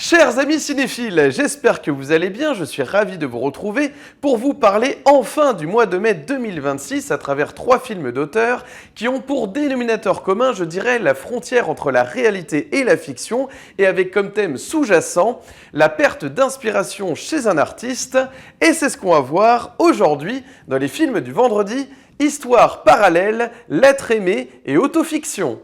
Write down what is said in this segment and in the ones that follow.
Chers amis cinéphiles, j'espère que vous allez bien, je suis ravi de vous retrouver pour vous parler enfin du mois de mai 2026 à travers 3 films d'auteur qui ont pour dénominateur commun, je dirais, la frontière entre la réalité et la fiction et avec comme thème sous-jacent la perte d'inspiration chez un artiste. Et c'est ce qu'on va voir aujourd'hui dans les films du vendredi, Histoire parallèle, L'être aimé et autofiction.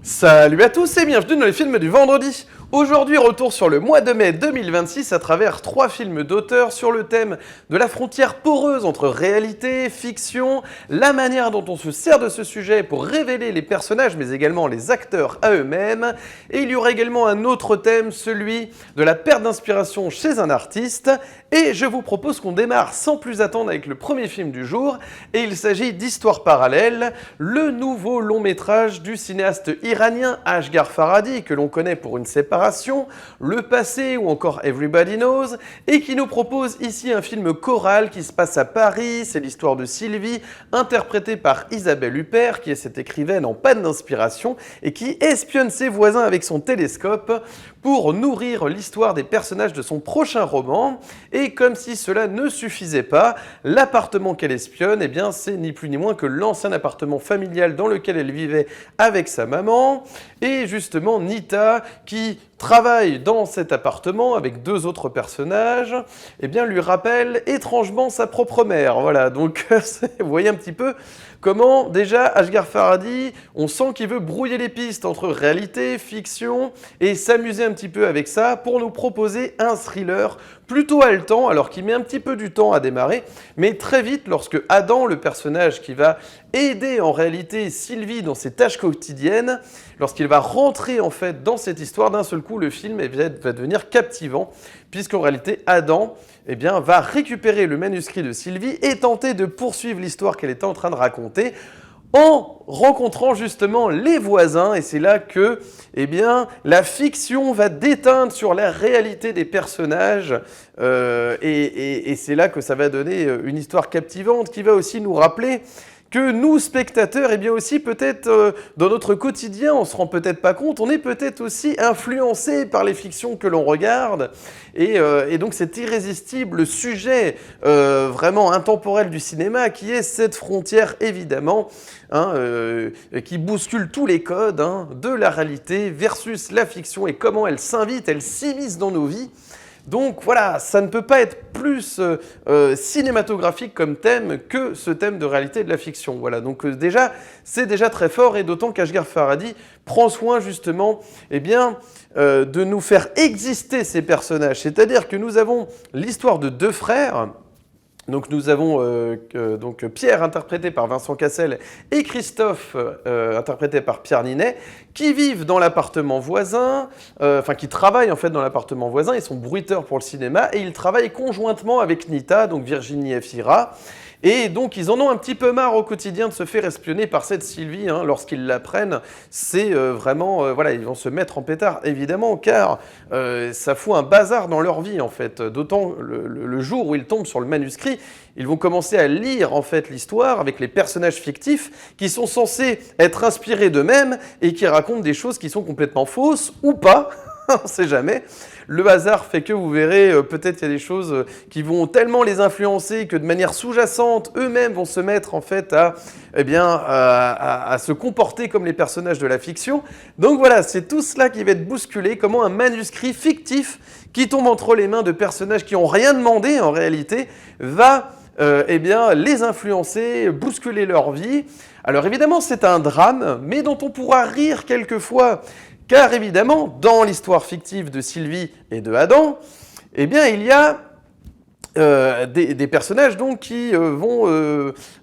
Salut à tous et bienvenue dans les films du vendredi. Aujourd'hui, retour sur le mois de mai 2026 à travers 3 films d'auteur sur le thème de la frontière poreuse entre réalité, fiction, la manière dont on se sert de ce sujet pour révéler les personnages mais également les acteurs à eux-mêmes. Et il y aura également un autre thème, celui de la perte d'inspiration chez un artiste. Et je vous propose qu'on démarre sans plus attendre avec le premier film du jour. Et il s'agit d'Histoire parallèle, le nouveau long métrage du cinéaste iranien Asghar Farhadi que l'on connaît pour Une séparation, Le passé ou encore Everybody Knows, et qui nous propose ici un film choral qui se passe à Paris. C'est l'histoire de Sylvie, interprétée par Isabelle Huppert, qui est cette écrivaine en panne d'inspiration et qui espionne ses voisins avec son télescope pour nourrir l'histoire des personnages de son prochain roman. Et comme si cela ne suffisait pas, l'appartement qu'elle espionne, eh bien, c'est ni plus ni moins que l'ancien appartement familial dans lequel elle vivait avec sa maman. Et justement, Nita, qui travaille dans cet appartement avec 2 autres personnages, eh bien, lui rappelle étrangement sa propre mère. Voilà, donc vous voyez un petit peu comment déjà Asghar Farhadi, on sent qu'il veut brouiller les pistes entre réalité, fiction et s'amuser un petit peu avec ça pour nous proposer un thriller plutôt haletant, alors qu'il met un petit peu du temps à démarrer, mais très vite lorsque Adam, le personnage qui va aider en réalité Sylvie dans ses tâches quotidiennes, lorsqu'il va rentrer en fait dans cette histoire, d'un seul coup le film va devenir captivant, puisqu'en réalité Adam va récupérer le manuscrit de Sylvie et tenter de poursuivre l'histoire qu'elle était en train de raconter en rencontrant justement les voisins, et c'est là que la fiction va déteindre sur la réalité des personnages, et c'est là que ça va donner une histoire captivante qui va aussi nous rappeler que nous, spectateurs, aussi peut-être dans notre quotidien, on se rend peut-être pas compte, on est peut-être aussi influencé par les fictions que l'on regarde, et donc cet irrésistible sujet vraiment intemporel du cinéma qui est cette frontière évidemment, qui bouscule tous les codes de la réalité versus la fiction et comment elle s'invite, elle s'immisce dans nos vies. Donc voilà, ça ne peut pas être plus cinématographique comme thème que ce thème de réalité et de la fiction. Voilà, donc c'est déjà très fort, et d'autant qu'Asghar Farhadi prend soin justement de nous faire exister ces personnages. C'est-à-dire que nous avons l'histoire de 2 frères. Donc nous avons Pierre, interprété par Vincent Cassel, et Christophe, interprété par Pierre Ninet, qui vivent dans l'appartement voisin, qui travaillent en fait dans l'appartement voisin. Ils sont bruiteurs pour le cinéma et ils travaillent conjointement avec Nita, donc Virginie Efira. Et donc, ils en ont un petit peu marre au quotidien de se faire espionner par cette Sylvie. Lorsqu'ils l'apprennent, c'est vraiment... ils vont se mettre en pétard, évidemment, car ça fout un bazar dans leur vie, en fait. D'autant le jour où ils tombent sur le manuscrit, ils vont commencer à lire, en fait, l'histoire avec les personnages fictifs qui sont censés être inspirés d'eux-mêmes et qui racontent des choses qui sont complètement fausses, ou pas, on ne sait jamais. Le hasard fait que vous verrez, peut-être il y a des choses qui vont tellement les influencer que de manière sous-jacente, eux-mêmes vont se mettre en fait à se comporter comme les personnages de la fiction. Donc voilà, c'est tout cela qui va être bousculé, comment un manuscrit fictif qui tombe entre les mains de personnages qui n'ont rien demandé en réalité va les influencer, bousculer leur vie. Alors évidemment, c'est un drame, mais dont on pourra rire quelquefois. Car évidemment, dans l'histoire fictive de Sylvie et de Adam, il y a des personnages donc qui vont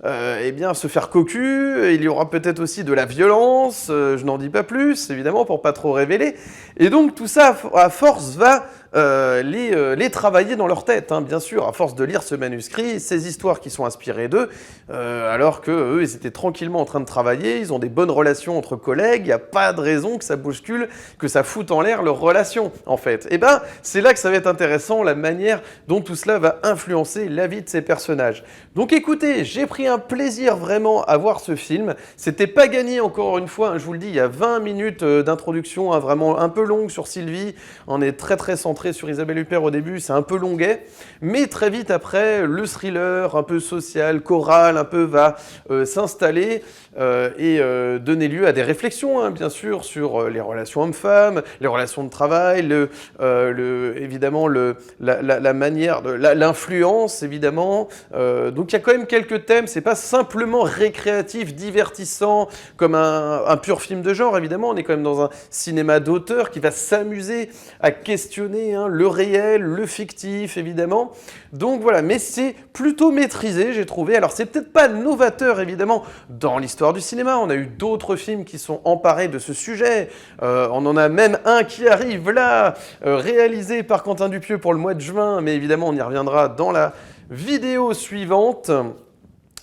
se faire cocu. Il y aura peut-être aussi de la violence, je n'en dis pas plus, évidemment, pour pas trop révéler. Et donc tout ça, à force, va les travailler dans leur tête, hein, bien sûr, à force de lire ce manuscrit, ces histoires qui sont inspirées d'eux, alors qu'eux, ils étaient tranquillement en train de travailler, ils ont des bonnes relations entre collègues, il n'y a pas de raison que ça bouscule, que ça foute en l'air leurs relations, en fait. Et ben, c'est là que ça va être intéressant, la manière dont tout cela va influencer la vie de ces personnages. Donc écoutez, j'ai pris un plaisir vraiment à voir ce film. C'était pas gagné, encore une fois, hein, je vous le dis, il y a 20 minutes d'introduction, hein, vraiment un peu longue sur Sylvie. On est très centré sur Isabelle Huppert au début, c'est un peu longuet. Mais très vite après, le thriller un peu social, choral, un peu va s'installer et donner lieu à des réflexions, hein, bien sûr, sur les relations hommes-femmes, les relations de travail, évidemment la manière, l'influence, évidemment. Donc il y a quand même quelques thèmes, c'est pas simplement récréatif, divertissant, comme un pur film de genre, évidemment. On est quand même dans un cinéma d'auteur qui va s'amuser à questionner, hein, le réel, le fictif, évidemment. Donc voilà, mais c'est plutôt maîtrisé, j'ai trouvé. Alors c'est peut-être pas novateur, évidemment, dans l'histoire du cinéma. On a eu d'autres films qui sont emparés de ce sujet. On en a même un qui arrive là, réalisé par Quentin Dupieux pour le mois de juin, mais évidemment on y reviendra dans la vidéo suivante.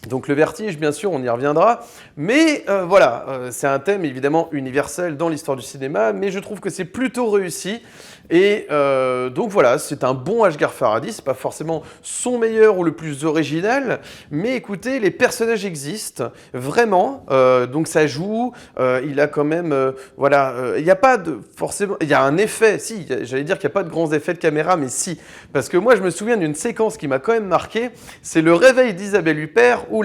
Donc le vertige, bien sûr, on y reviendra, mais voilà, c'est un thème évidemment universel dans l'histoire du cinéma, mais je trouve que c'est plutôt réussi, et donc voilà, c'est un bon Asghar Farhadi, c'est pas forcément son meilleur ou le plus original, mais écoutez, les personnages existent, vraiment, donc ça joue, il a quand même, voilà, il n'y a pas de, forcément, il y a un effet, si, j'allais dire qu'il n'y a pas de grands effets de caméra, mais si, parce que moi je me souviens d'une séquence qui m'a quand même marqué, c'est le réveil d'Isabelle Huppert, où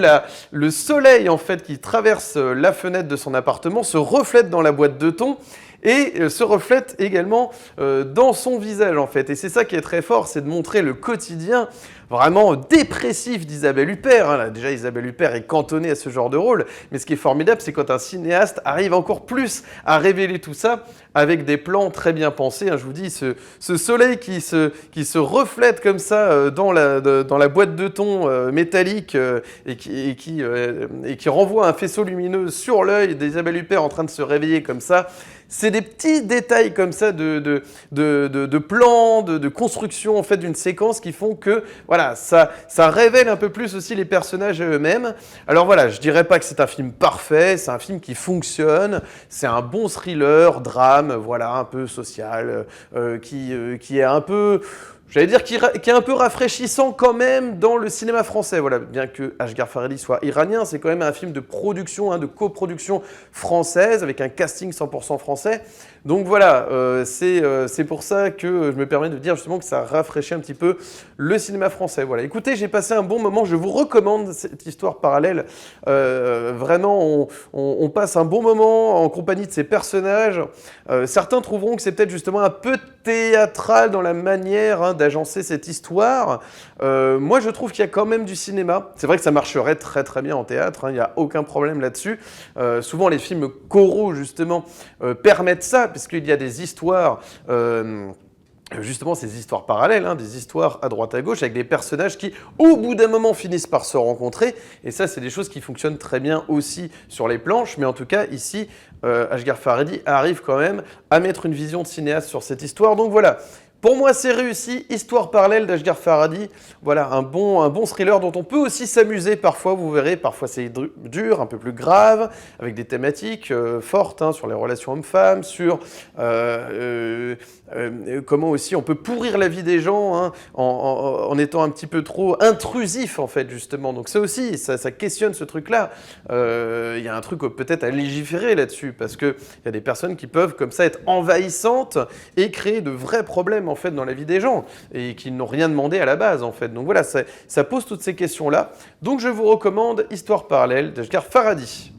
le soleil en fait qui traverse la fenêtre de son appartement se reflète dans la boîte de thon et se reflète également dans son visage en fait. Et c'est ça qui est très fort, c'est de montrer le quotidien vraiment dépressif d'Isabelle Huppert. Hein. Là, déjà, Isabelle Huppert est cantonnée à ce genre de rôle, mais ce qui est formidable, c'est quand un cinéaste arrive encore plus à révéler tout ça avec des plans très bien pensés. Hein. Je vous dis, ce soleil qui se reflète comme ça dans la boîte de thon métallique et qui renvoie un faisceau lumineux sur l'œil d'Isabelle Huppert en train de se réveiller comme ça. C'est des petits détails comme ça de plans, de construction en fait d'une séquence qui font que voilà, ça révèle un peu plus aussi les personnages eux-mêmes. Alors voilà, je dirais pas que c'est un film parfait, c'est un film qui fonctionne, c'est un bon thriller, drame, voilà, un peu social, qui est un peu... J'allais dire qui est un peu rafraîchissant quand même dans le cinéma français. Voilà, bien que Asghar Farhadi soit iranien, c'est quand même un film de production, hein, de coproduction française, avec un casting 100% français. Donc voilà, c'est pour ça que je me permets de dire justement que ça rafraîchit un petit peu le cinéma français. Voilà, écoutez, j'ai passé un bon moment, je vous recommande cette histoire parallèle. Vraiment, on passe un bon moment en compagnie de ces personnages. Certains trouveront que c'est peut-être justement un peu théâtral dans la manière, hein, d'agencer cette histoire. Moi, je trouve qu'il y a quand même du cinéma. C'est vrai que ça marcherait très bien en théâtre, hein, il n'y a aucun problème là-dessus. Souvent, les films choraux, justement, permettent ça, puisqu'il y a des histoires... justement, ces histoires parallèles, hein, des histoires à droite à gauche avec des personnages qui, au bout d'un moment, finissent par se rencontrer. Et ça, c'est des choses qui fonctionnent très bien aussi sur les planches. Mais en tout cas, ici, Asghar Farhadi arrive quand même à mettre une vision de cinéaste sur cette histoire. Donc voilà. Pour moi, c'est réussi. Histoire parallèle d'Asghar Farhadi. Voilà, un bon thriller dont on peut aussi s'amuser parfois, vous verrez. Parfois, c'est dur, un peu plus grave, avec des thématiques fortes, hein, sur les relations hommes-femmes, sur comment aussi on peut pourrir la vie des gens, hein, en étant un petit peu trop intrusif, en fait, justement. Donc ça aussi, ça questionne ce truc-là. Il y a un truc peut-être à légiférer là-dessus, parce qu'il y a des personnes qui peuvent, comme ça, être envahissantes et créer de vrais problèmes, en fait, dans la vie des gens, et qui n'ont rien demandé à la base, en fait. Donc voilà, ça pose toutes ces questions-là. Donc je vous recommande Histoire parallèle d'Asghar Farhadi.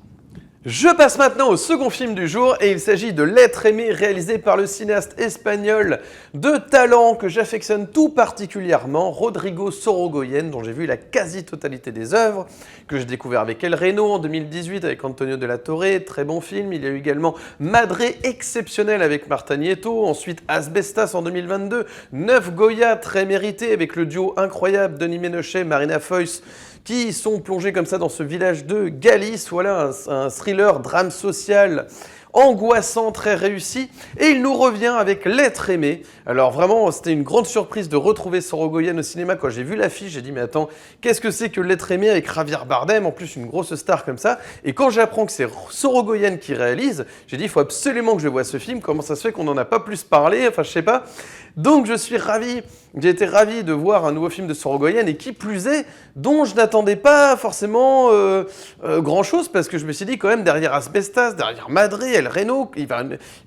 Je passe maintenant au second film du jour et il s'agit de L'être aimé, réalisé par le cinéaste espagnol de talent que j'affectionne tout particulièrement, Rodrigo Sorogoyen, dont j'ai vu la quasi-totalité des œuvres, que j'ai découvert avec El Reno en 2018 avec Antonio de la Torre, très bon film. Il y a eu également Madré, exceptionnel avec Marta Nieto, ensuite Asbestas en 2022, 9 Goya, très mérité avec le duo incroyable Denis Ménochet, Marina Foïs, qui sont plongés comme ça dans ce village de Galice. Voilà, un thriller, drame social angoissant, très réussi. Et il nous revient avec L'être aimé. Alors vraiment, c'était une grande surprise de retrouver Sorogoyen au cinéma. Quand j'ai vu l'affiche, j'ai dit mais attends, qu'est-ce que c'est que L'être aimé avec Javier Bardem, en plus une grosse star comme ça. Et quand j'apprends que c'est Sorogoyen qui réalise, j'ai dit il faut absolument que je voie ce film. Comment ça se fait qu'on n'en a pas plus parlé? Enfin, je sais pas. Donc je suis ravi, j'ai été ravi de voir un nouveau film de Sorogoyen et qui plus est, dont je n'attendais pas forcément grand chose parce que je me suis dit quand même derrière Asbestas, derrière Madré, El Reno,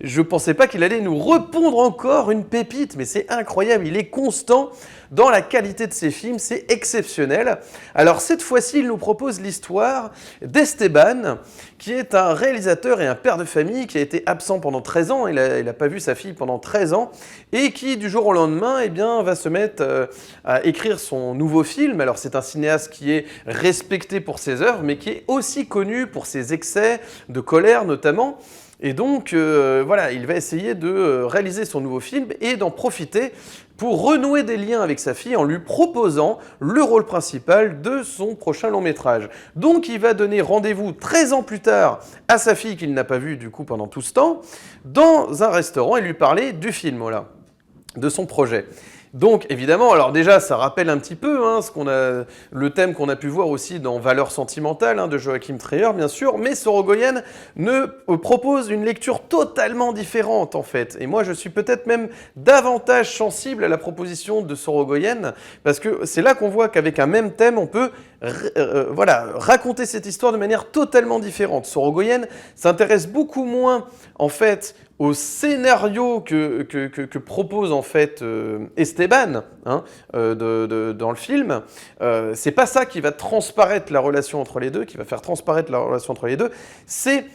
je pensais pas qu'il allait nous répondre encore une pépite, mais c'est incroyable, il est constant dans la qualité de ses films, c'est exceptionnel. Alors cette fois-ci, il nous propose l'histoire d'Esteban, qui est un réalisateur et un père de famille qui a été absent pendant 13 ans, il a pas vu sa fille pendant 13 ans, et qui du jour au lendemain eh bien, va se mettre à écrire son nouveau film. Alors c'est un cinéaste qui est respecté pour ses œuvres, mais qui est aussi connu pour ses excès de colère notamment. Et donc, voilà, il va essayer de réaliser son nouveau film et d'en profiter pour renouer des liens avec sa fille en lui proposant le rôle principal de son prochain long métrage. Donc, il va donner rendez-vous 13 ans plus tard à sa fille qu'il n'a pas vue du coup pendant tout ce temps, dans un restaurant et lui parler du film, voilà, de son projet. Donc évidemment, alors déjà ça rappelle un petit peu le thème qu'on a pu voir aussi dans Valeurs sentimentales de Joachim Trier bien sûr, mais Sorogoyen propose une lecture totalement différente en fait. Et moi je suis peut-être même davantage sensible à la proposition de Sorogoyen parce que c'est là qu'on voit qu'avec un même thème on peut raconter cette histoire de manière totalement différente. Sorogoyen s'intéresse beaucoup moins en fait au scénario que propose en fait Esteban dans le film. C'est pas ça qui va transparaître la relation entre les deux, qui va faire transparaître la relation entre les deux. C'est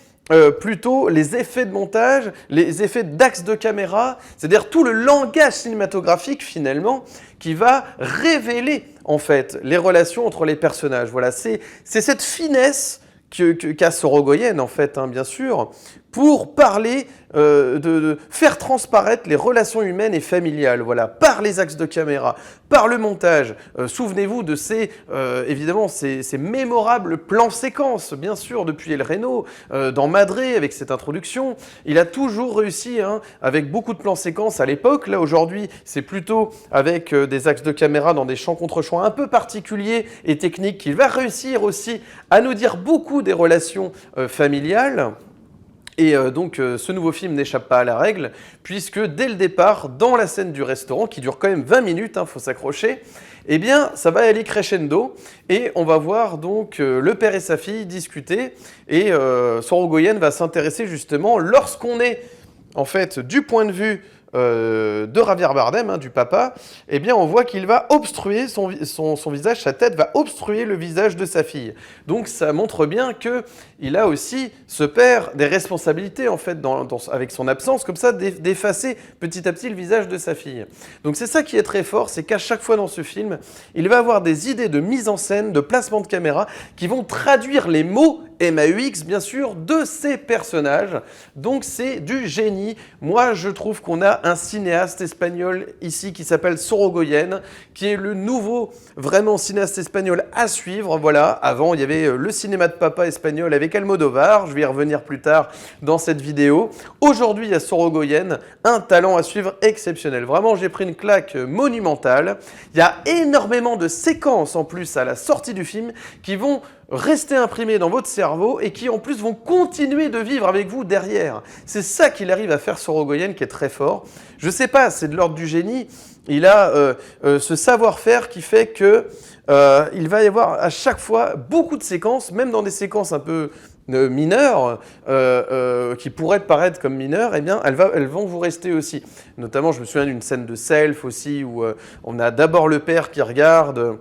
plutôt les effets de montage, les effets d'axe de caméra, c'est-à-dire tout le langage cinématographique finalement qui va révéler en fait les relations entre les personnages. Voilà, c'est cette finesse qu'a Sorogoyen en fait, bien sûr, pour parler, de faire transparaître les relations humaines et familiales, voilà, par les axes de caméra, par le montage. Souvenez-vous de évidemment, ces mémorables plans séquences, bien sûr, depuis El Reno, dans Madré, avec cette introduction. Il a toujours réussi, avec beaucoup de plans séquences à l'époque. Là, aujourd'hui, c'est plutôt avec des axes de caméra dans des champs contre champs un peu particuliers et techniques qu'il va réussir aussi à nous dire beaucoup des relations familiales. Et donc ce nouveau film n'échappe pas à la règle, puisque dès le départ, dans la scène du restaurant, qui dure quand même 20 minutes, faut s'accrocher, eh bien ça va aller crescendo, et on va voir donc le père et sa fille discuter, et Sorogoyen va s'intéresser justement, lorsqu'on est en fait du point de vue de Javier Bardem, du papa, eh bien on voit qu'il va obstruer son visage, sa tête va obstruer le visage de sa fille. Donc ça montre bien qu'il a aussi, ce père, des responsabilités en fait avec son absence, comme ça d'effacer petit à petit le visage de sa fille. Donc c'est ça qui est très fort, c'est qu'à chaque fois dans ce film, il va avoir des idées de mise en scène, de placement de caméra, qui vont traduire les mots MAUX, bien sûr, de ces personnages. Donc c'est du génie. Moi, je trouve qu'on a un cinéaste espagnol ici qui s'appelle Sorogoyen, qui est le nouveau, vraiment, cinéaste espagnol à suivre. Voilà, avant, il y avait le cinéma de papa espagnol avec Almodovar. Je vais y revenir plus tard dans cette vidéo. Aujourd'hui, il y a Sorogoyen, un talent à suivre exceptionnel. Vraiment, j'ai pris une claque monumentale. Il y a énormément de séquences en plus à la sortie du film qui vont rester imprimés dans votre cerveau et qui en plus vont continuer de vivre avec vous derrière. C'est ça qu'il arrive à faire Sorogoyen qui est très fort. Je sais pas, c'est de l'ordre du génie. Il a ce savoir-faire qui fait que il va y avoir à chaque fois beaucoup de séquences, même dans des séquences un peu mineures, qui pourraient paraître comme mineures, eh bien elles vont vous rester aussi. Notamment, je me souviens d'une scène de Self aussi où on a d'abord le père qui regarde.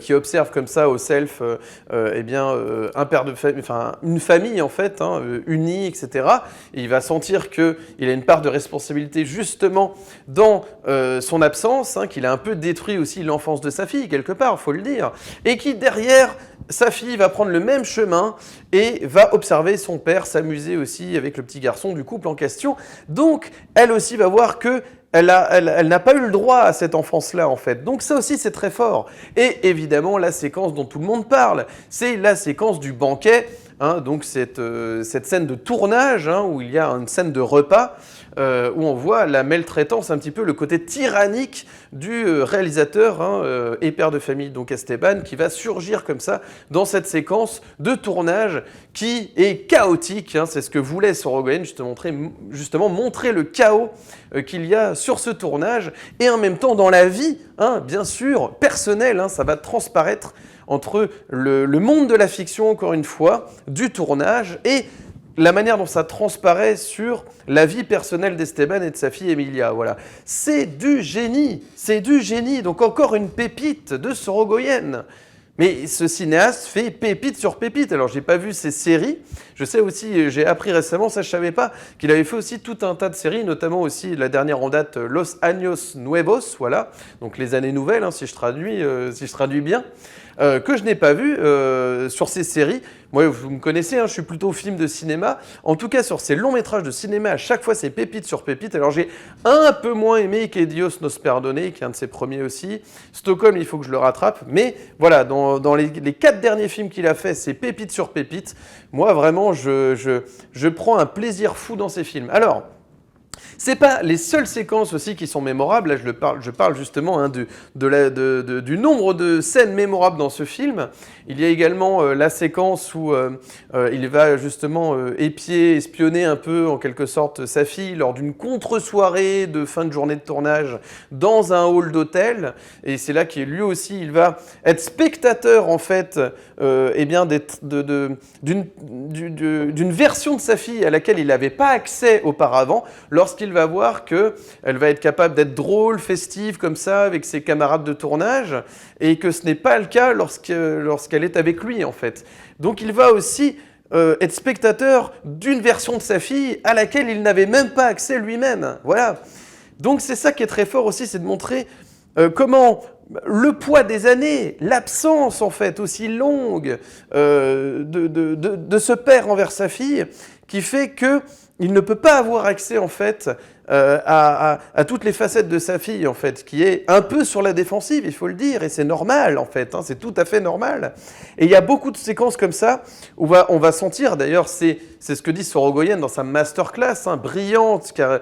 Qui observe comme ça au self un père de famille, enfin une famille en fait, unie, etc. Et il va sentir qu'il a une part de responsabilité justement dans son absence, qu'il a un peu détruit aussi l'enfance de sa fille quelque part, faut le dire, et qui derrière sa fille va prendre le même chemin et va observer son père s'amuser aussi avec le petit garçon du couple en question. Donc elle aussi va voir que elle n'a pas eu le droit à cette enfance-là, en fait. Donc ça aussi, c'est très fort. Et évidemment, la séquence dont tout le monde parle, c'est la séquence du banquet hein, donc cette scène de tournage, hein, où il y a une scène de repas, où on voit la maltraitance, un petit peu le côté tyrannique du réalisateur, hein, et père de famille, donc Esteban, qui va surgir comme ça dans cette séquence de tournage qui est chaotique, hein, c'est ce que voulait Sorogoyen, justement montrer le chaos qu'il y a sur ce tournage, et en même temps dans la vie, hein, bien sûr, personnelle, hein, ça va transparaître entre le monde de la fiction, encore une fois, du tournage, et la manière dont ça transparaît sur la vie personnelle d'Esteban et de sa fille Emilia. Voilà. C'est du génie, donc encore une pépite de Sorogoyen. Mais ce cinéaste fait pépite sur pépite. Alors, j'ai pas vu ses séries. Je sais aussi, j'ai appris récemment, ça je savais pas, qu'il avait fait aussi tout un tas de séries, notamment aussi la dernière en date, Los Años Nuevos, voilà. Donc les années nouvelles, hein, si je traduis bien. Que je n'ai pas vu sur ces séries. Moi, vous me connaissez, hein, je suis plutôt film de cinéma. En tout cas, sur ces longs métrages de cinéma, à chaque fois, c'est pépite sur pépite. Alors, j'ai un peu moins aimé que Dios nos perdone, qui est un de ses premiers aussi. Stockholm, il faut que je le rattrape. Mais voilà, dans les 4 derniers films qu'il a fait, c'est pépite sur pépite. Moi, vraiment, je prends un plaisir fou dans ces films. Alors, c'est pas les seules séquences aussi qui sont mémorables. Là, je parle justement, hein, du nombre de scènes mémorables dans ce film. Il y a également la séquence où il va justement espionner un peu, en quelque sorte, sa fille lors d'une contre-soirée de fin de journée de tournage dans un hall d'hôtel. Et c'est là qu'il lui aussi, il va être spectateur, en fait, eh bien, d'une version de sa fille à laquelle il n'avait pas accès auparavant, lorsqu'il va voir qu'elle va être capable d'être drôle, festive, comme ça, avec ses camarades de tournage, et que ce n'est pas le cas lorsqu'elle est avec lui, en fait. Donc il va aussi être spectateur d'une version de sa fille à laquelle il n'avait même pas accès lui-même. Voilà. Donc c'est ça qui est très fort aussi, c'est de montrer comment le poids des années, l'absence en fait aussi longue de ce père envers sa fille, qui fait qu'il ne peut pas avoir accès en fait à toutes les facettes de sa fille en fait, qui est un peu sur la défensive, il faut le dire, et c'est normal en fait, hein, c'est tout à fait normal. Et il y a beaucoup de séquences comme ça où on va sentir, d'ailleurs c'est ce que dit Sorogoyen dans sa masterclass, hein, brillante, qu'a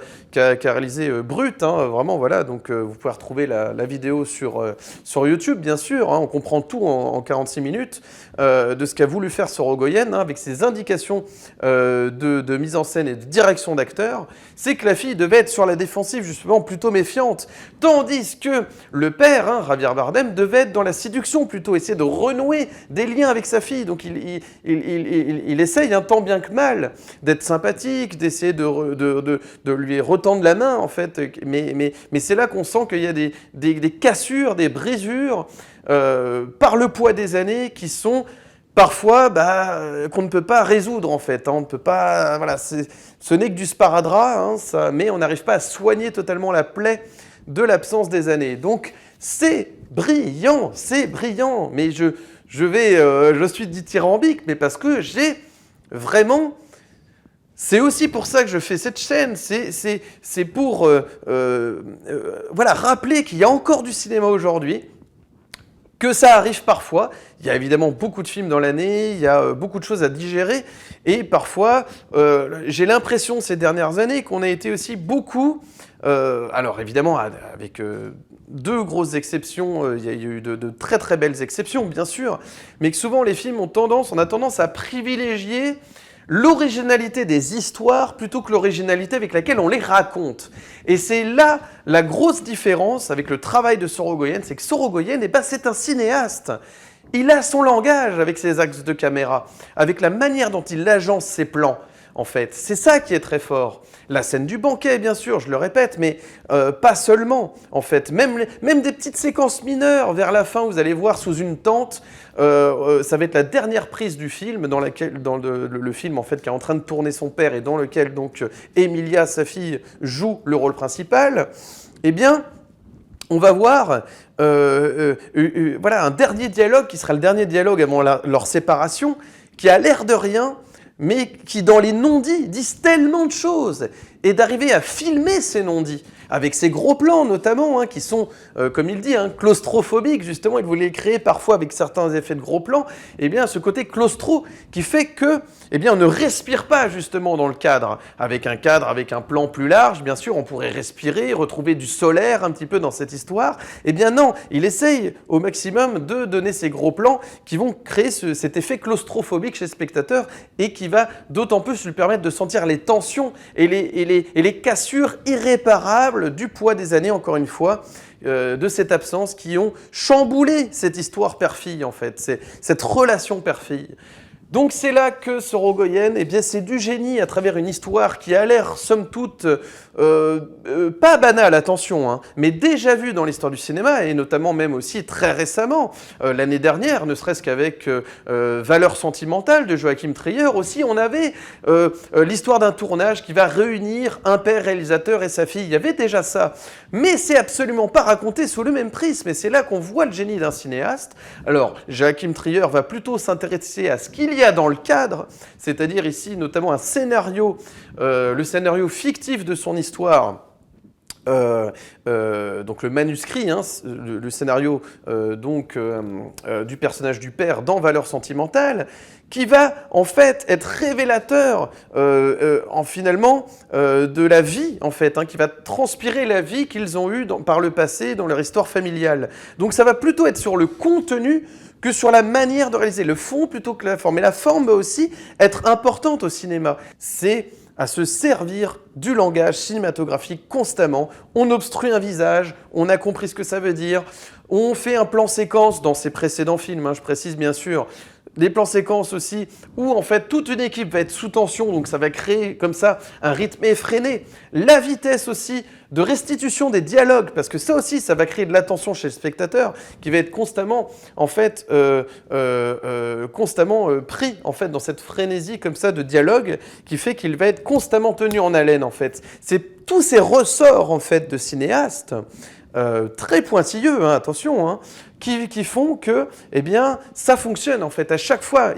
réalisé Brut, hein, vraiment voilà, donc vous pouvez retrouver la vidéo sur YouTube bien sûr, hein, on comprend tout en 46 minutes de ce qu'a voulu faire Sorogoyen, hein, avec ses indications de mise en scène et de direction d'acteur, c'est que la fille devait être sur la défensive, justement plutôt méfiante, tandis que le père, hein, Javier Bardem, devait être dans la séduction, plutôt essayer de renouer des liens avec sa fille. Donc il essaye un tant bien que mal d'être sympathique, d'essayer de lui retendre la main en fait, mais c'est là qu'on sent qu'il y a des cassures, des brisures par le poids des années qui sont parfois qu'on ne peut pas résoudre en fait, hein. On ne peut pas, voilà, ce n'est que du sparadrap, hein, mais on n'arrive pas à soigner totalement la plaie de l'absence des années. Donc c'est brillant, mais je suis dithyrambique, mais parce que j'ai vraiment... C'est aussi pour ça que je fais cette chaîne, c'est pour voilà, rappeler qu'il y a encore du cinéma aujourd'hui, que ça arrive parfois. Il y a évidemment beaucoup de films dans l'année, il y a beaucoup de choses à digérer, et parfois, j'ai l'impression ces dernières années qu'on a été aussi beaucoup, alors évidemment avec deux grosses exceptions, il y a eu de très très belles exceptions bien sûr, mais que souvent les films on a tendance à privilégier l'originalité des histoires plutôt que l'originalité avec laquelle on les raconte. Et c'est là la grosse différence avec le travail de Sorogoyen, c'est que Sorogoyen, c'est un cinéaste. Il a son langage avec ses axes de caméra, avec la manière dont il agence ses plans, en fait. C'est ça qui est très fort. La scène du banquet, bien sûr, je le répète, mais pas seulement, en fait. Même des petites séquences mineures vers la fin, vous allez voir sous une tente, ça va être la dernière prise du film, dans le film en fait qui est en train de tourner son père et dans lequel donc Emilia, sa fille, joue le rôle principal. Eh bien, on va voir voilà, un dernier dialogue qui sera le dernier dialogue avant leur séparation, qui a l'air de rien, mais qui, dans les non-dits, disent tellement de choses. et d'arriver à filmer ces non-dits, avec ces gros plans notamment, hein, qui sont, comme il dit, hein, claustrophobiques, justement, il voulait les créer parfois avec certains effets de gros plans, et bien ce côté claustro qui fait que, eh bien, on ne respire pas justement dans le cadre, avec un plan plus large, bien sûr, on pourrait respirer, retrouver du solaire un petit peu dans cette histoire, eh bien non, il essaye au maximum de donner ces gros plans qui vont créer cet effet claustrophobique chez le spectateur et qui va d'autant plus lui permettre de sentir les tensions et les cassures irréparables du poids des années, encore une fois, de cette absence qui ont chamboulé cette histoire père-fille, en fait, cette relation père-fille. Donc c'est là que Sorogoyen, eh bien c'est du génie à travers une histoire qui a l'air, somme toute, pas banale, attention, hein, mais déjà vue dans l'histoire du cinéma, et notamment même aussi très récemment, l'année dernière, ne serait-ce qu'avec Valeurs sentimentales de Joachim Trier, aussi on avait l'histoire d'un tournage qui va réunir un père réalisateur et sa fille. Il y avait déjà ça, mais c'est absolument pas raconté sous le même prisme, et c'est là qu'on voit le génie d'un cinéaste. Alors, Joachim Trier va plutôt s'intéresser à ce qu'il y a dans le cadre, c'est-à-dire ici notamment un scénario, le scénario fictif de son histoire, donc le manuscrit, hein, le scénario du personnage du père dans Valeurs sentimentales, qui va en fait être révélateur finalement de la vie, en fait, hein, qui va transpirer la vie qu'ils ont eue par le passé dans leur histoire familiale. Donc ça va plutôt être sur le contenu que sur la manière de réaliser, le fond plutôt que la forme. Et la forme va aussi être importante au cinéma. C'est à se servir du langage cinématographique constamment. On obstrue un visage, on a compris ce que ça veut dire, on fait un plan séquence dans ses précédents films, hein, je précise bien sûr, des plans séquences aussi, où en fait toute une équipe va être sous tension, donc ça va créer comme ça un rythme effréné. La vitesse aussi de restitution des dialogues, parce que ça aussi, ça va créer de l'attention chez le spectateur, qui va être constamment, en fait, pris en fait dans cette frénésie comme ça de dialogue, qui fait qu'il va être constamment tenu en haleine en fait. C'est tous ces ressorts en fait de cinéastes. Très pointilleux, hein, attention, hein, qui font que, eh bien, ça fonctionne en fait. À chaque fois,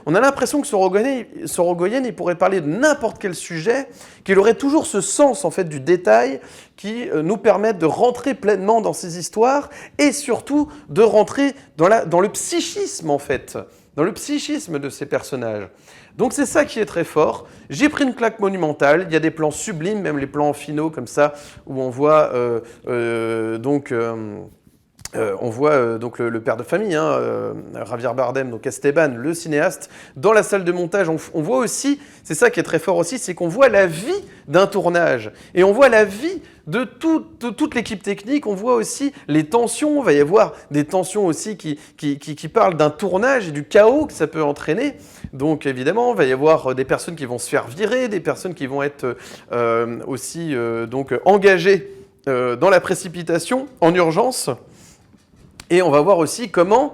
on a l'impression que Sorogoyen, il pourrait parler de n'importe quel sujet, qu'il aurait toujours ce sens en fait du détail qui nous permet de rentrer pleinement dans ces histoires et surtout de rentrer dans le psychisme en fait, dans le psychisme de ces personnages. Donc c'est ça qui est très fort. J'ai pris une claque monumentale, il y a des plans sublimes, même les plans finaux comme ça, où on voit donc le père de famille, hein, Javier Bardem, donc Esteban, le cinéaste, dans la salle de montage. On voit aussi, c'est ça qui est très fort aussi, c'est qu'on voit la vie d'un tournage. Et on voit la vie de toute l'équipe technique. On voit aussi les tensions. Il va y avoir des tensions aussi qui parlent d'un tournage et du chaos que ça peut entraîner. Donc évidemment, il va y avoir des personnes qui vont se faire virer, des personnes qui vont être aussi engagées dans la précipitation, en urgence. Et on va voir aussi comment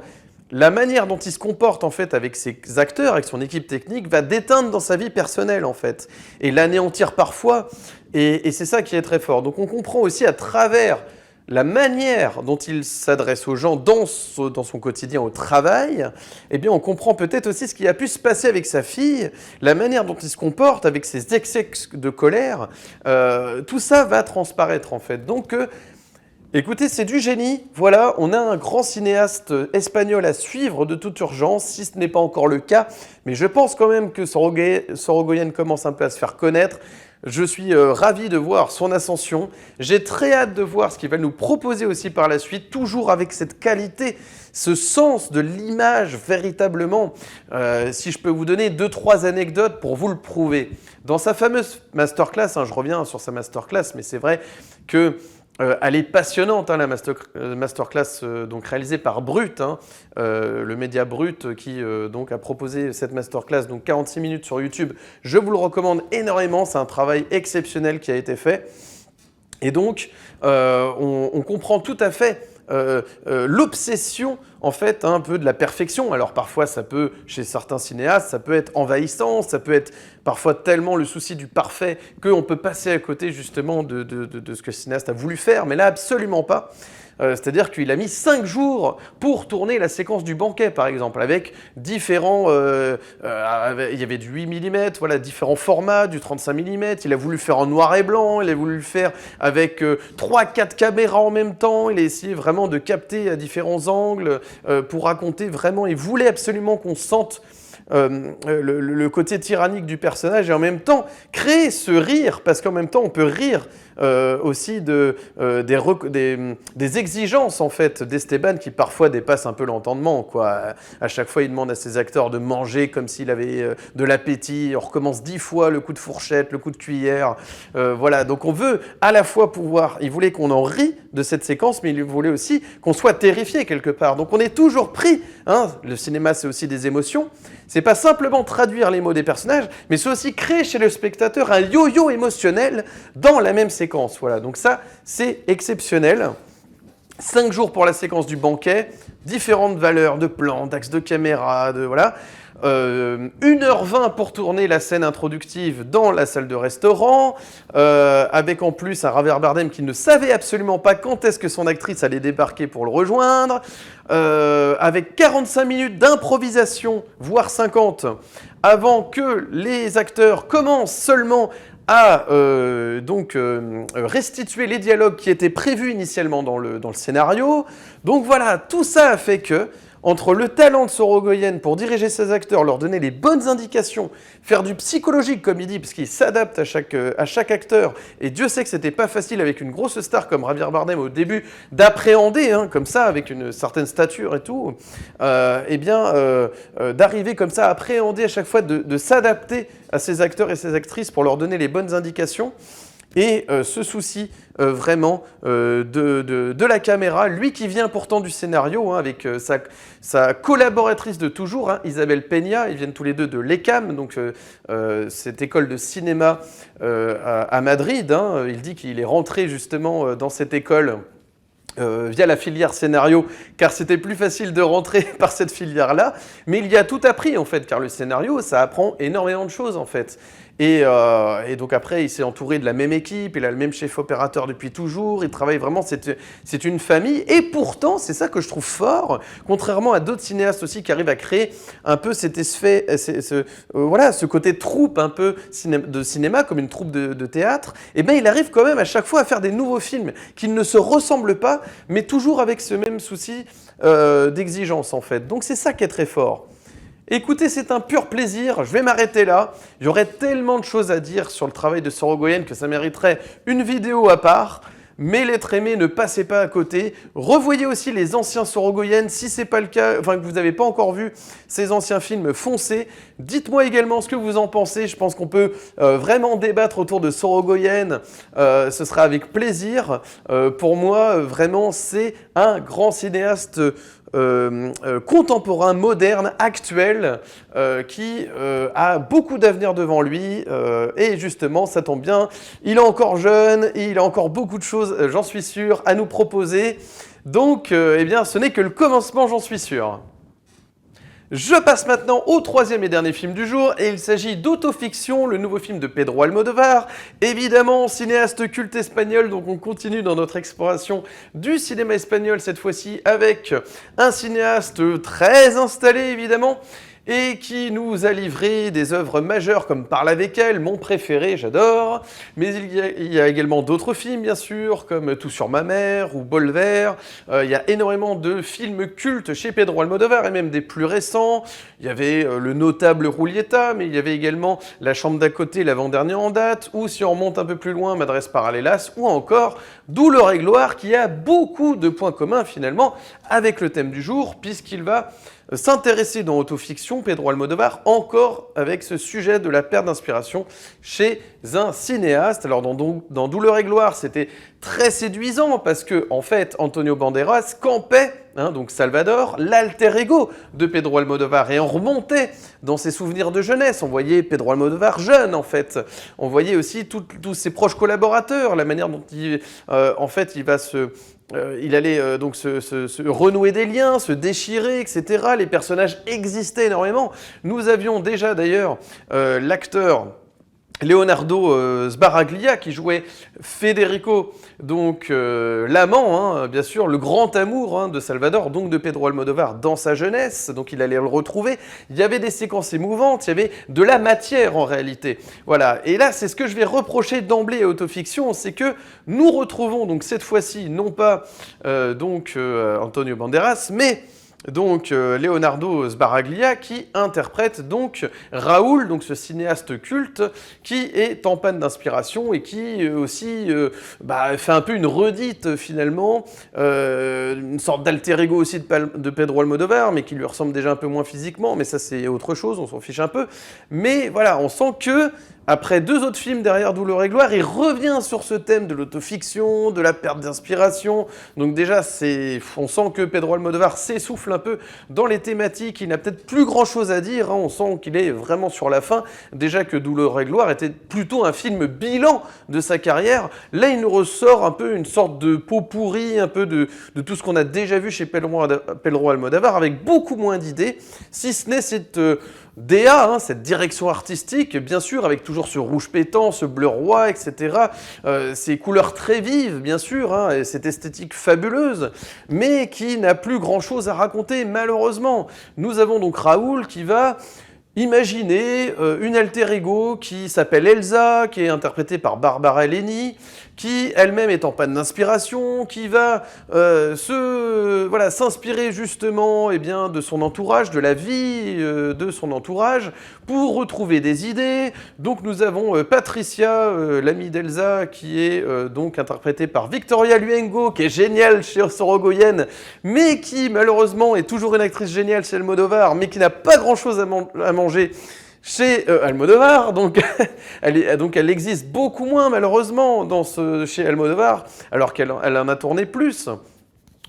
la manière dont il se comporte en fait avec ses acteurs, avec son équipe technique, va déteindre dans sa vie personnelle en fait, et l'anéantir parfois. Et c'est ça qui est très fort. Donc on comprend aussi à travers la manière dont il s'adresse aux gens dans son quotidien au travail, eh bien on comprend peut-être aussi ce qui a pu se passer avec sa fille, la manière dont il se comporte avec ses excès de colère. Tout ça va transparaître en fait. Donc écoutez, c'est du génie. Voilà, on a un grand cinéaste espagnol à suivre de toute urgence, si ce n'est pas encore le cas. Mais je pense quand même que Sorogoyen commence un peu à se faire connaître. Je suis ravi de voir son ascension. J'ai très hâte de voir ce qu'il va nous proposer aussi par la suite, toujours avec cette qualité, ce sens de l'image véritablement. Si je peux vous donner 2-3 anecdotes pour vous le prouver. Dans sa fameuse masterclass, hein, je reviens sur sa masterclass, mais c'est vrai que elle est passionnante, hein, la masterclass donc réalisée par Brut, hein, le média Brut qui donc a proposé cette masterclass, donc 46 minutes sur YouTube. Je vous le recommande énormément, c'est un travail exceptionnel qui a été fait. Et donc, on comprend tout à fait l'obsession en fait un peu de la perfection. Alors parfois ça peut, chez certains cinéastes, ça peut être envahissant, ça peut être parfois tellement le souci du parfait qu'on peut passer à côté justement de ce que le cinéaste a voulu faire, mais là absolument pas. C'est-à-dire qu'il a mis 5 jours pour tourner la séquence du banquet, par exemple, avec différents... il y avait du 8 mm, voilà, différents formats, du 35 mm, il a voulu faire en noir et blanc, il a voulu le faire avec 3-4 caméras en même temps, il a essayé vraiment de capter à différents angles pour raconter vraiment, il voulait absolument qu'on sente le côté tyrannique du personnage et en même temps créer ce rire, parce qu'en même temps on peut rire aussi des exigences en fait d'Esteban qui parfois dépassent un peu l'entendement, quoi. À chaque fois il demande à ses acteurs de manger comme s'il avait de l'appétit, on recommence 10 fois le coup de fourchette, le coup de cuillère, voilà, donc on veut à la fois pouvoir, il voulait qu'on en rit de cette séquence, mais il voulait aussi qu'on soit terrifié quelque part, donc on est toujours pris, hein. Le cinéma c'est aussi des émotions, c'est pas simplement traduire les mots des personnages, mais c'est aussi créer chez le spectateur un yo-yo émotionnel dans la même séquence. Voilà, donc ça, c'est exceptionnel. 5 jours pour la séquence du banquet, différentes valeurs de plans, d'axes de caméra, voilà. 1h20 pour tourner la scène introductive dans la salle de restaurant, avec en plus un Javier Bardem qui ne savait absolument pas quand est-ce que son actrice allait débarquer pour le rejoindre, avec 45 minutes d'improvisation, voire 50, avant que les acteurs commencent seulement à restituer les dialogues qui étaient prévus initialement dans le scénario. Donc voilà, tout ça a fait que, entre le talent de Sorogoyen pour diriger ses acteurs, leur donner les bonnes indications, faire du psychologique comme il dit, parce qu'il s'adapte à chaque acteur, et Dieu sait que c'était pas facile avec une grosse star comme Javier Bardem au début d'appréhender, hein, comme ça, avec une certaine stature et tout, d'arriver comme ça à appréhender à chaque fois, de s'adapter à ses acteurs et ses actrices pour leur donner les bonnes indications. Et ce souci vraiment de la caméra, lui qui vient pourtant du scénario, hein, avec sa collaboratrice de toujours, hein, Isabelle Peña, ils viennent tous les deux de l'ECAM, donc cette école de cinéma à Madrid, hein. Il dit qu'il est rentré justement dans cette école via la filière scénario, car c'était plus facile de rentrer par cette filière-là, mais il y a tout appris en fait, car le scénario, ça apprend énormément de choses en fait. Et donc après, il s'est entouré de la même équipe, il a le même chef opérateur depuis toujours, il travaille vraiment, c'est une famille, et pourtant, c'est ça que je trouve fort, contrairement à d'autres cinéastes aussi qui arrivent à créer un peu cet effet, ce côté troupe un peu de cinéma, comme une troupe de théâtre, et bien il arrive quand même à chaque fois à faire des nouveaux films qui ne se ressemblent pas, mais toujours avec ce même souci d'exigence en fait. Donc c'est ça qui est très fort. Écoutez, c'est un pur plaisir, je vais m'arrêter là. J'aurais tellement de choses à dire sur le travail de Sorogoyen que ça mériterait une vidéo à part. Mais l'être aimé, ne passez pas à côté. Revoyez aussi les anciens Sorogoyen, si c'est pas le cas, enfin que vous n'avez pas encore vu ces anciens films, foncez. Dites-moi également ce que vous en pensez. Je pense qu'on peut vraiment débattre autour de Sorogoyen. Ce sera avec plaisir. Pour moi, vraiment, c'est un grand cinéaste contemporain, moderne, actuel, qui a beaucoup d'avenir devant lui, et justement, ça tombe bien, il est encore jeune, et il a encore beaucoup de choses, j'en suis sûr, à nous proposer, donc eh bien, ce n'est que le commencement, j'en suis sûr. Je passe maintenant au troisième et dernier film du jour, et il s'agit d'Autofiction, le nouveau film de Pedro Almodóvar. Évidemment, cinéaste culte espagnol, donc on continue dans notre exploration du cinéma espagnol, cette fois-ci avec un cinéaste très installé, évidemment, et qui nous a livré des œuvres majeures comme Parle avec elle, mon préféré, j'adore. Mais il y a également d'autres films, bien sûr, comme Tout sur ma mère ou Bol vert. Il y a énormément de films cultes chez Pedro Almodóvar, et même des plus récents. Il y avait le notable Rulieta, mais il y avait également La chambre d'à côté, l'avant-dernier en date, ou si on remonte un peu plus loin, Madres paralelas, ou encore Douleur et gloire, qui a beaucoup de points communs, finalement, avec le thème du jour, puisqu'il va s'intéresser dans Autofiction, Pedro Almodóvar, encore avec ce sujet de la perte d'inspiration chez un cinéaste. Alors dans Douleur et gloire, c'était très séduisant parce que, en fait, Antonio Banderas campait, hein, donc Salvador, l'alter ego de Pedro Almodóvar, et on remontait dans ses souvenirs de jeunesse. On voyait Pedro Almodóvar jeune, en fait. On voyait aussi tous ses proches collaborateurs, la manière dont en fait, il allait donc se renouer des liens, se déchirer, etc. Les personnages existaient énormément. Nous avions déjà d'ailleurs l'acteur Leonardo Sbaraglia qui jouait Federico, donc l'amant, hein, bien sûr, le grand amour hein, de Salvador, donc de Pedro Almodovar dans sa jeunesse, donc il allait le retrouver. Il y avait des séquences émouvantes, il y avait de la matière en réalité. Voilà, et là c'est ce que je vais reprocher d'emblée à Autofiction, c'est que nous retrouvons donc cette fois-ci non pas Antonio Banderas, mais donc Leonardo Sbaraglia qui interprète donc Raoul, donc ce cinéaste culte qui est en panne d'inspiration et qui aussi fait un peu une redite finalement, une sorte d'alter ego aussi de Pedro Almodovar, mais qui lui ressemble déjà un peu moins physiquement, mais ça c'est autre chose, on s'en fiche un peu. Mais voilà, on sent que après 2 autres films derrière Douleur et Gloire, il revient sur ce thème de l'autofiction, de la perte d'inspiration. Donc déjà, on sent que Pedro Almodovar s'essouffle un peu dans les thématiques. Il n'a peut-être plus grand-chose à dire. Hein. On sent qu'il est vraiment sur la fin. Déjà que Douleur et Gloire était plutôt un film bilan de sa carrière. Là, il nous ressort un peu une sorte de pot pourri, un peu de tout ce qu'on a déjà vu chez Pedro Almodovar, avec beaucoup moins d'idées, si ce n'est cette DA, hein, cette direction artistique, bien sûr, avec toujours ce rouge pétant, ce bleu roi, etc. Ces couleurs très vives, bien sûr, hein, et cette esthétique fabuleuse, mais qui n'a plus grand-chose à raconter, malheureusement. Nous avons donc Raoul qui va imaginer une alter ego qui s'appelle Elsa, qui est interprétée par Barbara Eleni, qui elle-même est en panne d'inspiration, qui va s'inspirer justement de son entourage, de la vie de son entourage, pour retrouver des idées. Donc nous avons Patricia, l'amie d'Elsa, qui est donc interprétée par Victoria Luengo, qui est géniale chez Sorogoyen, mais qui malheureusement est toujours une actrice géniale chez Almodovar, mais qui n'a pas grand-chose à manger chez Almodovar, donc elle existe beaucoup moins malheureusement chez Almodovar, alors qu'elle en a tourné plus.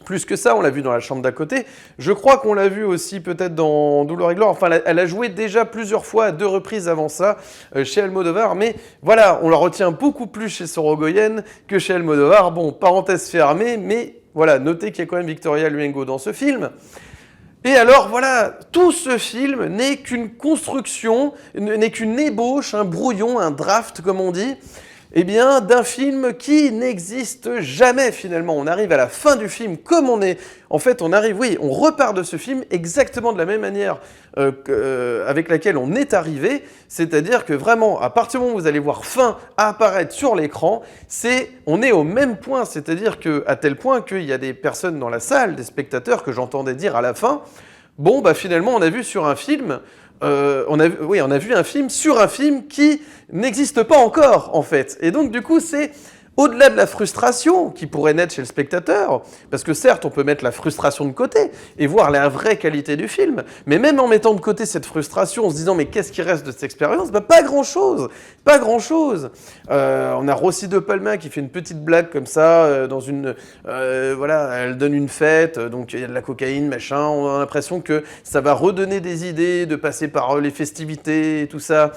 Plus que ça, on l'a vu dans La chambre d'à côté. Je crois qu'on l'a vu aussi peut-être dans Douleur et Gloire. Enfin, elle a joué déjà plusieurs fois, à 2 reprises avant ça, chez Almodovar. Mais voilà, on la retient beaucoup plus chez Sorogoyen que chez Almodovar. Bon, parenthèse fermée, mais voilà, notez qu'il y a quand même Victoria Luengo dans ce film. Et alors voilà, tout ce film n'est qu'une construction, n'est qu'une ébauche, un brouillon, un draft comme on dit, d'un film qui n'existe jamais finalement. On arrive à la fin du film comme on est. En fait, on repart de ce film exactement de la même manière avec laquelle on est arrivé. C'est-à-dire que vraiment, à partir du moment où vous allez voir fin apparaître sur l'écran, on est au même point. C'est-à-dire à tel point qu'il y a des personnes dans la salle, des spectateurs, que j'entendais dire à la fin, finalement, on a vu sur un film... on a vu un film sur un film qui n'existe pas encore, en fait. Et donc, du coup, c'est au-delà de la frustration qui pourrait naître chez le spectateur, parce que certes, on peut mettre la frustration de côté et voir la vraie qualité du film, mais même en mettant de côté cette frustration, en se disant « mais qu'est-ce qui reste de cette expérience ?» Pas grand-chose, pas grand-chose. On a Rossi de Palma qui fait une petite blague comme ça, elle donne une fête, donc il y a de la cocaïne, machin, on a l'impression que ça va redonner des idées, de passer par les festivités et tout ça,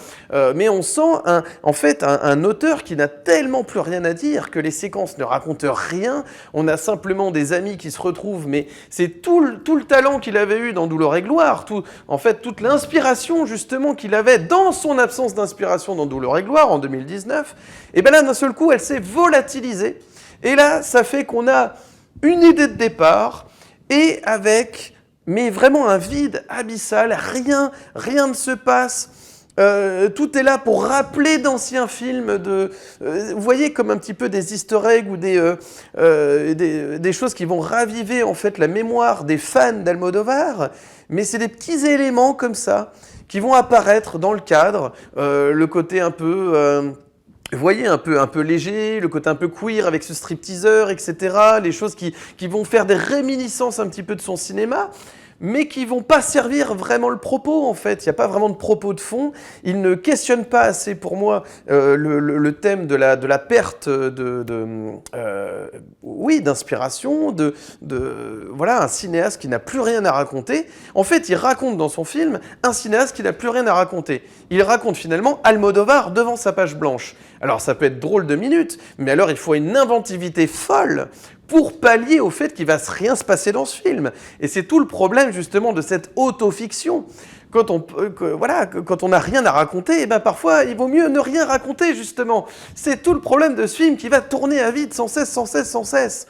mais on sent un auteur qui n'a tellement plus rien à dire, que les séquences ne racontent rien, on a simplement des amis qui se retrouvent, mais c'est tout le talent qu'il avait eu dans Douleur et Gloire, toute l'inspiration justement qu'il avait dans son absence d'inspiration dans Douleur et Gloire en 2019, et là d'un seul coup elle s'est volatilisée, et là ça fait qu'on a une idée de départ, et mais vraiment un vide abyssal, rien ne se passe. Tout est là pour rappeler d'anciens films, vous voyez comme un petit peu des easter eggs ou des choses qui vont raviver en fait la mémoire des fans d'Almodovar, mais c'est des petits éléments comme ça qui vont apparaître dans le cadre, le côté un peu... vous voyez, un peu léger, le côté un peu queer avec ce stripteaseur, etc. Les choses qui vont faire des réminiscences un petit peu de son cinéma, mais qui vont pas servir vraiment le propos, en fait. Il n'y a pas vraiment de propos de fond. Il ne questionne pas assez, pour moi, le thème de la perte d'inspiration, un cinéaste qui n'a plus rien à raconter. En fait, il raconte dans son film un cinéaste qui n'a plus rien à raconter. Il raconte finalement Almodovar devant sa page blanche. Alors, ça peut être drôle 2 minutes, mais alors il faut une inventivité folle pour pallier au fait qu'il va rien se passer dans ce film. Et c'est tout le problème justement de cette autofiction. Quand on n'a rien à raconter, et ben parfois il vaut mieux ne rien raconter justement. C'est tout le problème de ce film qui va tourner à vide sans cesse, sans cesse, sans cesse.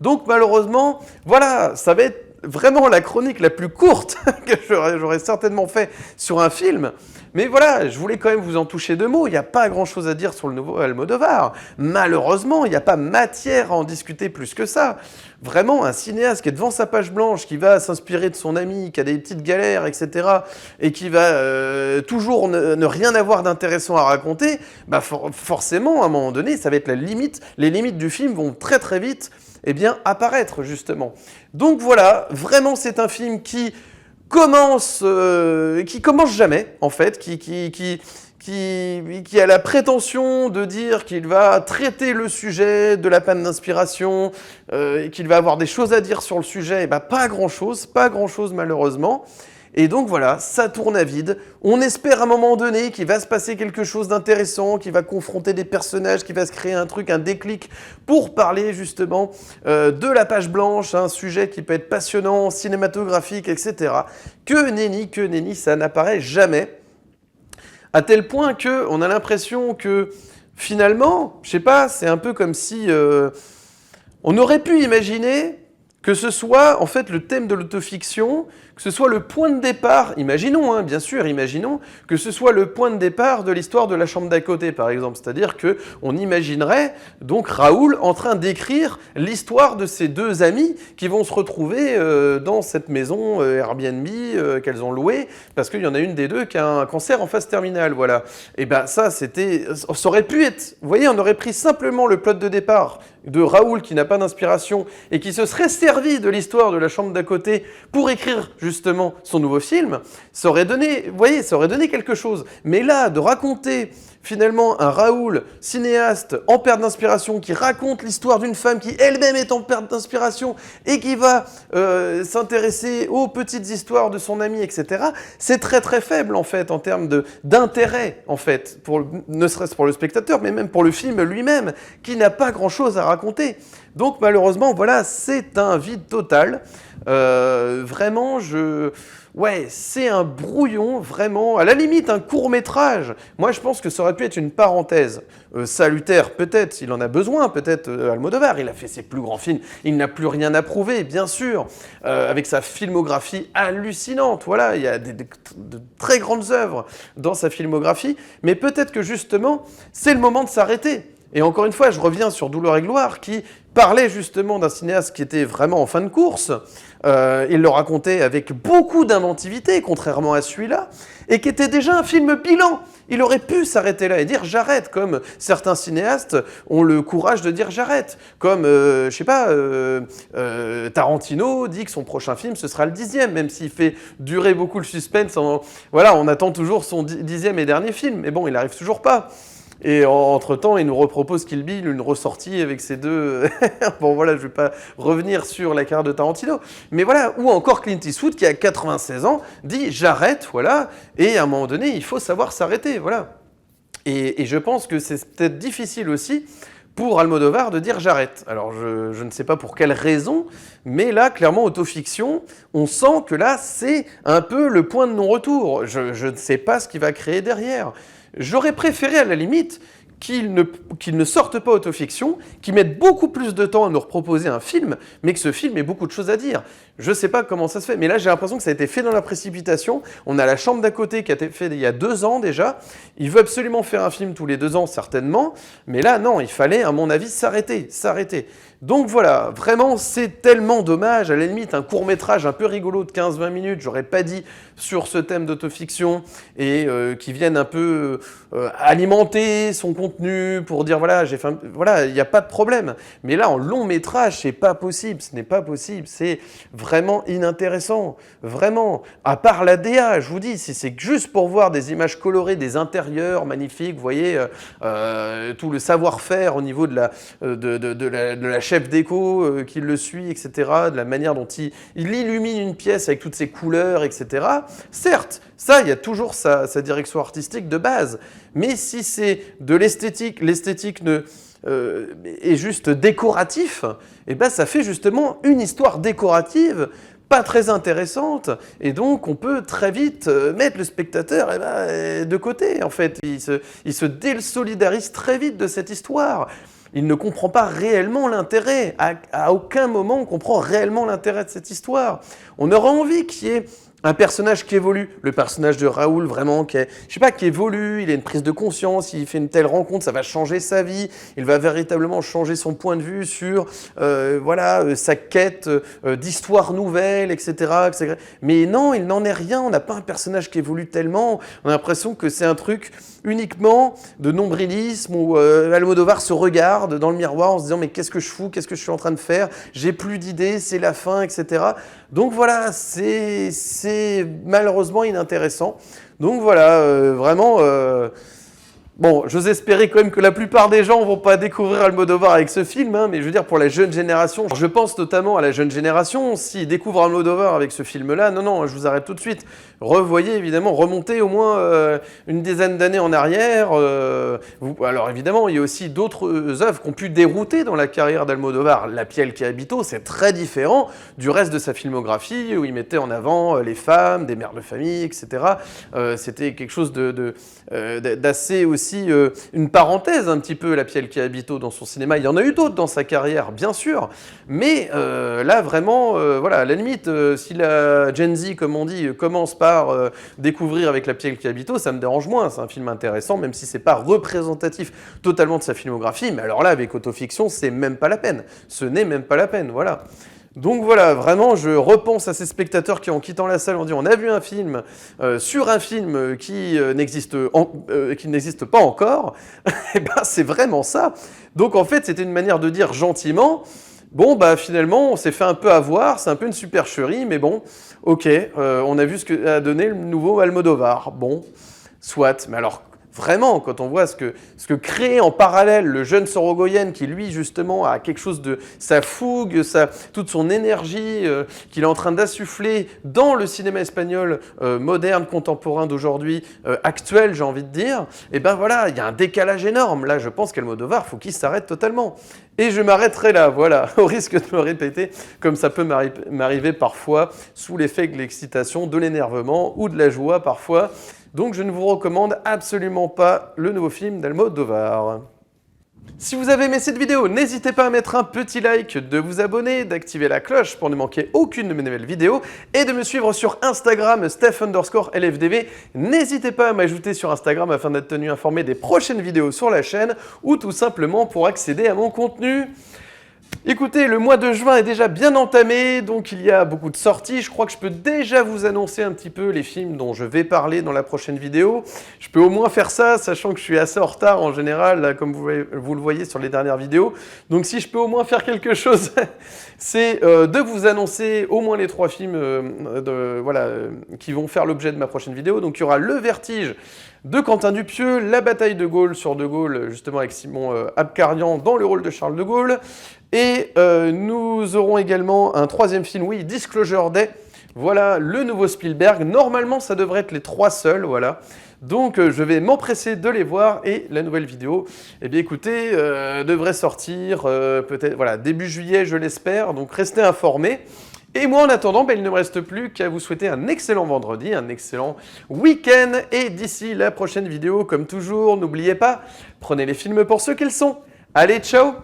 Donc malheureusement, voilà, ça va être vraiment la chronique la plus courte que j'aurais certainement fait sur un film. Mais voilà, je voulais quand même vous en toucher deux mots. Il n'y a pas grand-chose à dire sur le nouveau Almodovar. Malheureusement, il n'y a pas matière à en discuter plus que ça. Vraiment, un cinéaste qui est devant sa page blanche, qui va s'inspirer de son ami, qui a des petites galères, etc., et qui va toujours ne rien avoir d'intéressant à raconter, bah forcément, à un moment donné, ça va être la limite. Les limites du film vont très très vite apparaître, justement. Donc voilà, vraiment, c'est un film qui commence jamais, en fait, qui a la prétention de dire qu'il va traiter le sujet de la panne d'inspiration, qu'il va avoir des choses à dire sur le sujet, et pas grand-chose malheureusement. Et donc voilà, ça tourne à vide. On espère à un moment donné qu'il va se passer quelque chose d'intéressant, qu'il va confronter des personnages, qu'il va se créer un truc, un déclic pour parler justement de la page blanche, un sujet qui peut être passionnant, cinématographique, etc. Que nenni, ça n'apparaît jamais. À tel point qu'on a l'impression que finalement, je sais pas, c'est un peu comme si on aurait pu imaginer que ce soit en fait le thème de l'autofiction, que ce soit le point de départ, imaginons, bien sûr, imaginons, que ce soit le point de départ de l'histoire de La Chambre d'à côté, par exemple. C'est-à-dire qu'on imaginerait donc Raoul en train d'écrire l'histoire de ces deux amis qui vont se retrouver dans cette maison Airbnb qu'elles ont louée, parce qu'il y en a une des deux qui a un cancer en phase terminale, voilà. Et ça aurait pu être, vous voyez, on aurait pris simplement le plot de départ de Raoul qui n'a pas d'inspiration et qui se serait servi de l'histoire de La Chambre d'à côté pour écrire justement son nouveau film, ça aurait donné, vous voyez, ça aurait donné quelque chose. Mais là, de raconter finalement un Raoul, cinéaste en perte d'inspiration, qui raconte l'histoire d'une femme qui elle-même est en perte d'inspiration et qui va s'intéresser aux petites histoires de son ami, etc., c'est très très faible en fait en termes d'intérêt en fait, ne serait-ce pour le spectateur, mais même pour le film lui-même, qui n'a pas grand-chose à raconter. Donc malheureusement, voilà, c'est un vide total. Vraiment, c'est un brouillon, vraiment. À la limite, un court-métrage. Moi, je pense que ça aurait pu être une parenthèse salutaire, peut-être, s'il en a besoin, peut-être Almodovar. Il a fait ses plus grands films. Il n'a plus rien à prouver, bien sûr, avec sa filmographie hallucinante. Voilà, il y a de très grandes œuvres dans sa filmographie. Mais peut-être que, justement, c'est le moment de s'arrêter. Et encore une fois, je reviens sur Douleur et gloire, qui parlait justement d'un cinéaste qui était vraiment en fin de course. Il le racontait avec beaucoup d'inventivité, contrairement à celui-là, et qui était déjà un film bilan. Il aurait pu s'arrêter là et dire « j'arrête », comme certains cinéastes ont le courage de dire « j'arrête », comme, Tarantino dit que son prochain film, ce sera le 10e, même s'il fait durer beaucoup le suspense. On attend toujours son 10e et dernier film, mais bon, il n'arrive toujours pas. Et entre-temps, il nous repropose Kill Bill, une ressortie avec ces deux... Bon voilà, je ne vais pas revenir sur la carrière de Tarantino. Mais voilà, ou encore Clint Eastwood, qui a 96 ans, dit « j'arrête », voilà. Et à un moment donné, il faut savoir s'arrêter, voilà. Et je pense que c'est peut-être difficile aussi pour Almodovar de dire « j'arrête ». Alors, je ne sais pas pour quelle raison, mais là, clairement, autofiction, on sent que là, c'est un peu le point de non-retour. Je ne sais pas ce qu'il va créer derrière. J'aurais préféré, à la limite, qu'il ne sorte pas autofiction, qu'il mette beaucoup plus de temps à nous proposer un film, mais que ce film ait beaucoup de choses à dire. Je ne sais pas comment ça se fait, mais là j'ai l'impression que ça a été fait dans la précipitation. On a La Chambre d'à côté qui a été fait il y a 2 ans déjà. Il veut absolument faire un film tous les 2 ans, certainement, mais là non, il fallait, à mon avis, s'arrêter. Donc voilà, vraiment c'est tellement dommage. À la limite, un court-métrage un peu rigolo de 15-20 minutes, j'aurais pas dit, sur ce thème d'autofiction, et qui vienne un peu alimenter son contenu pour dire voilà, j'ai fait voilà, il n'y a pas de problème. Mais là, en long métrage, c'est pas possible, ce n'est pas possible, c'est vraiment inintéressant, vraiment. À part la DA, je vous dis, si c'est juste pour voir des images colorées, des intérieurs magnifiques, vous voyez, tout le savoir-faire au niveau de la chef déco qui le suit, etc., de la manière dont il illumine une pièce avec toutes ses couleurs, etc. Certes, ça, il y a toujours sa direction artistique de base. Mais si c'est de l'esthétique est juste décoratif, et ben ça fait justement une histoire décorative, pas très intéressante, et donc on peut très vite mettre le spectateur de côté, en fait. Il se désolidarise très vite de cette histoire. Il ne comprend pas réellement l'intérêt. À aucun moment on comprend réellement l'intérêt de cette histoire. On aura envie qu'il y ait un personnage qui évolue, le personnage de Raoul vraiment qui évolue, il a une prise de conscience, il fait une telle rencontre, ça va changer sa vie, il va véritablement changer son point de vue sur sa quête d'histoire nouvelle, etc. Mais non, il n'en est rien, on n'a pas un personnage qui évolue tellement, on a l'impression que c'est un truc uniquement de nombrilisme où Almodovar se regarde dans le miroir en se disant mais qu'est-ce que je fous, qu'est-ce que je suis en train de faire, j'ai plus d'idées, c'est la fin, etc. Donc voilà, c'est malheureusement inintéressant. Donc voilà, vraiment... Bon, j'ose espérer quand même que la plupart des gens ne vont pas découvrir Almodovar avec ce film, hein, mais je veux dire pour la jeune génération, je pense notamment à la jeune génération, s'ils découvrent Almodovar avec ce film-là, non, je vous arrête tout de suite. Revoyez évidemment, remontez au moins une dizaine d'années en arrière. Alors évidemment, il y a aussi d'autres œuvres qui ont pu dérouter dans la carrière d'Almodovar. La Piel qui habito, c'est très différent du reste de sa filmographie, où il mettait en avant les femmes, des mères de famille, etc. C'était quelque chose d'assez aussi une parenthèse un petit peu, La Piel qui habito dans son cinéma. Il y en a eu d'autres dans sa carrière, bien sûr, mais là vraiment, voilà, à la limite, si la Gen Z, comme on dit, commence par découvrir avec La Piel qui habito, ça me dérange moins, c'est un film intéressant, même si c'est pas représentatif totalement de sa filmographie, mais alors là, avec Autofiction, c'est même pas la peine, ce n'est même pas la peine, voilà. Donc voilà, vraiment, je repense à ces spectateurs qui, en quittant la salle, ont dit on a vu un film sur un film qui n'existe pas encore. Et ben c'est vraiment ça. Donc en fait, c'était une manière de dire gentiment, bon bah finalement, on s'est fait un peu avoir, c'est un peu une supercherie, mais bon, ok, on a vu ce que a donné le nouveau Almodovar. Bon, soit, mais alors... Vraiment, quand on voit ce que crée en parallèle le jeune Sorogoyen qui, lui, justement, a quelque chose de sa fougue, toute son énergie qu'il est en train d'insuffler dans le cinéma espagnol moderne, contemporain d'aujourd'hui, actuel, j'ai envie de dire, et ben voilà, il y a un décalage énorme. Là, je pense qu'Almodovar, faut qu'il s'arrête totalement. Et je m'arrêterai là, voilà, au risque de me répéter, comme ça peut m'arriver parfois, sous l'effet de l'excitation, de l'énervement ou de la joie parfois. Donc je ne vous recommande absolument pas le nouveau film d'Almodovar. Si vous avez aimé cette vidéo, n'hésitez pas à mettre un petit like, de vous abonner, d'activer la cloche pour ne manquer aucune de mes nouvelles vidéos et de me suivre sur Instagram, Steph_LFDV. N'hésitez pas à m'ajouter sur Instagram afin d'être tenu informé des prochaines vidéos sur la chaîne ou tout simplement pour accéder à mon contenu. Écoutez, le mois de juin est déjà bien entamé, donc il y a beaucoup de sorties. Je crois que je peux déjà vous annoncer un petit peu les films dont je vais parler dans la prochaine vidéo. Je peux au moins faire ça, sachant que je suis assez en retard en général, là, comme vous le voyez sur les dernières vidéos. Donc si je peux au moins faire quelque chose, c'est de vous annoncer au moins les 3 films qui vont faire l'objet de ma prochaine vidéo. Donc il y aura Le Vertige de Quentin Dupieux, La bataille de Gaulle sur De Gaulle, justement avec Simon Abkarian dans le rôle de Charles de Gaulle. Et nous aurons également un 3e film, oui, Disclosure Day. Voilà, le nouveau Spielberg. Normalement, ça devrait être les 3 seuls, voilà. Donc, je vais m'empresser de les voir. Et la nouvelle vidéo, eh bien, écoutez, devrait sortir peut-être, voilà, début juillet, je l'espère. Donc, restez informés. Et moi, en attendant, il ne me reste plus qu'à vous souhaiter un excellent vendredi, un excellent week-end. Et d'ici la prochaine vidéo, comme toujours, n'oubliez pas, prenez les films pour ce qu'ils sont. Allez, ciao!